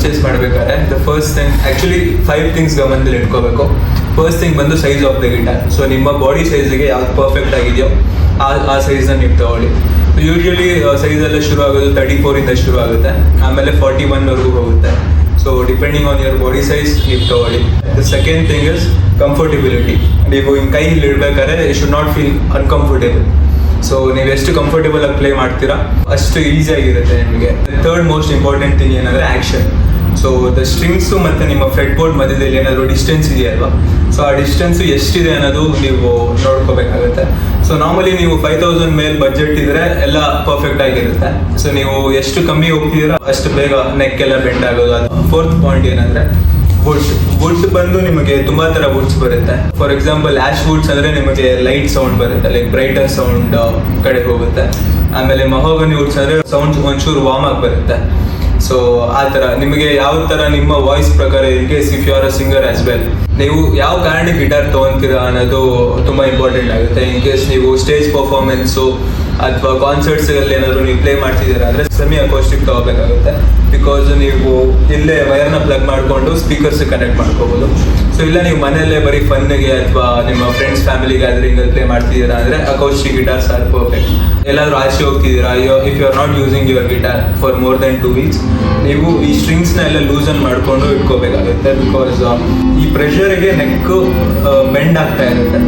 Purchase ಮಾಡಬೇಕಾದ್ರೆ the first thing actually 5 things ಗಮನದಲ್ಲಿ ಇಟ್ಕೋಬೇಕು. ಫಸ್ಟ್ ಥಿಂಗ್ ಬಂದು size of the guitar. So ನಿಮ್ಮ ಬಾಡಿ ಸೈಜಿಗೆ ಯಾವ್ದು ಪರ್ಫೆಕ್ಟ್ ಆಗಿದೆಯೋ ಆ ಸೈಜ್ನ ನೀವು ತಗೊಳ್ಳಿ. ಯೂಶ್ವಲಿ ಸೈಜೆಲ್ಲ ಶುರು ಆಗೋದು 34 ಶುರು ಆಗುತ್ತೆ, ಆಮೇಲೆ 41ವರೆಗೂ ಹೋಗುತ್ತೆ. So depending on your body size ನೀವು ತಗೊಳ್ಳಿ. The second thing is comfortability. ನೀವು ಹಿಂಗೆ ಕೈ ಇಡಬೇಕಾದ್ರೆ you should not feel uncomfortable. So ನೀವು ಎಷ್ಟು ಕಂಫರ್ಟೇಬಲ್ ಆಗಿ ಪ್ಲೇ ಮಾಡ್ತೀರಾ ಅಷ್ಟು ಈಸಿಯಾಗಿರುತ್ತೆ ನಿಮಗೆ. ಥರ್ಡ್ ಮೋಸ್ಟ್ ಇಂಪಾರ್ಟೆಂಟ್ ಥಿಂಗ್ ಏನಂದರೆ ಆ್ಯಕ್ಷನ್. ಸೊ ದ ಸ್ಟ್ರಿಂಗ್ಸು ಮತ್ತು ನಿಮ್ಮ ಫ್ರೆಟ್ ಬೋರ್ಡ್ ಮಧ್ಯದಲ್ಲಿ ಏನಾದರೂ ಡಿಸ್ಟೆನ್ಸ್ ಇದೆಯಲ್ವಾ, ಸೊ ಆ ಡಿಸ್ಟೆನ್ಸು ಎಷ್ಟಿದೆ ಅನ್ನೋದು ನೀವು ನೋಡ್ಕೋಬೇಕಾಗುತ್ತೆ. ಸೊ ನಾರ್ಮಲಿ ನೀವು 5000 ಮೇಲೆ ಬಜೆಟ್ ಇದ್ದರೆ ಎಲ್ಲ ಪರ್ಫೆಕ್ಟ್ ಆಗಿರುತ್ತೆ. ಸೊ ನೀವು ಎಷ್ಟು ಕಮ್ಮಿ ಹೋಗ್ತಿದ್ದೀರಾ ಅಷ್ಟು ಬೇಗ ನೆಕ್ ಎಲ್ಲ ಬೆಂಡ್ ಆಗೋದು. ಅದು ಫೋರ್ತ್ ಪಾಯಿಂಟ್ ಏನಂದರೆ ವುಡ್ ಬಂದು ನಿಮಗೆ ತುಂಬ ಥರ ವುಡ್ಸ್ ಬರುತ್ತೆ. ಫಾರ್ ಎಕ್ಸಾಂಪಲ್ ಆ್ಯಶ್ ವುಡ್ಸ್ ಅಂದರೆ ನಿಮಗೆ ಲೈಟ್ ಸೌಂಡ್ ಬರುತ್ತೆ, ಲೈಕ್ ಬ್ರೈಟರ್ ಸೌಂಡ್ ಕಡೆಗೆ ಹೋಗುತ್ತೆ. ಆಮೇಲೆ ಮಹೋಗನಿ ವುಡ್ಸ್ ಅಂದರೆ ಸೌಂಡ್ ಒಂಚೂರು ವಾರ್ಮ್ ಆಗಿ ಬರುತ್ತೆ. ಸೊ ಆ ಥರ ನಿಮಗೆ ಯಾವ ಥರ ನಿಮ್ಮ ವಾಯ್ಸ್ ಪ್ರಕಾರ in case if you are a singer as well, ನೀವು ಯಾವ ಕಾರಣಕ್ಕೆ ಗಿಟಾರ್ ತೊಗೊತೀರಾ ಅನ್ನೋದು ತುಂಬ ಇಂಪಾರ್ಟೆಂಟ್ ಆಗುತ್ತೆ. ಇನ್ ಕೇಸ್ ನೀವು ಸ್ಟೇಜ್ ಪರ್ಫಾರ್ಮೆನ್ಸು ಅಥವಾ ಕಾನ್ಸರ್ಟ್ಸ್ಗಳಲ್ಲಿ ಏನಾದರೂ ನೀವು ಪ್ಲೇ ಮಾಡ್ತಿದ್ದೀರಾ ಅಂದರೆ ಸೆಮಿ ಅಕೋಸ್ಟಿಕ್ ತೊಗೋಬೇಕಾಗುತ್ತೆ. ಬಿಕಾಸ್ ನೀವು ಇಲ್ಲೇ ವೈರ್ನ ಪ್ಲಗ್ ಮಾಡಿಕೊಂಡು ಸ್ಪೀಕರ್ಸ್ ಕನೆಕ್ಟ್ ಮಾಡ್ಕೋಬೋದು. ಸೊ ಇಲ್ಲ ನೀವು ಮನೆಯಲ್ಲೇ ಬರೀ ಫನ್ನಿಗೆ ಅಥವಾ ನಿಮ್ಮ ಫ್ರೆಂಡ್ಸ್ ಫ್ಯಾಮಿಲಿ ಗ್ಯಾದರಿಂಗಲ್ಲಿ ಪ್ಲೇ ಮಾಡ್ತಿದ್ದೀರಾ ಅಂದರೆ ಅಕೋಸ್ಟಿಕ್ ಗಿಟಾರ್ಸ್ ಆರ್ ಪರ್ಫೆಕ್ಟ್. ಎಲ್ಲಾದರೂ ಆಚೆ ಹೋಗ್ತಿದ್ದೀರಾ, if you are not using your guitar for more than 2 weeks, ನೀವು ಈ ಸ್ಟ್ರಿಂಗ್ಸ್ನ ಎಲ್ಲ ಲೂಸನ್ ಮಾಡಿಕೊಂಡು ಇಟ್ಕೋಬೇಕಾಗುತ್ತೆ. ಬಿಕಾಸ್ ಈ ಪ್ರೆಷರಿಗೆ ನೆಕ್ಕು ಬೆಂಡ್ ಆಗ್ತಾ ಇರುತ್ತೆ.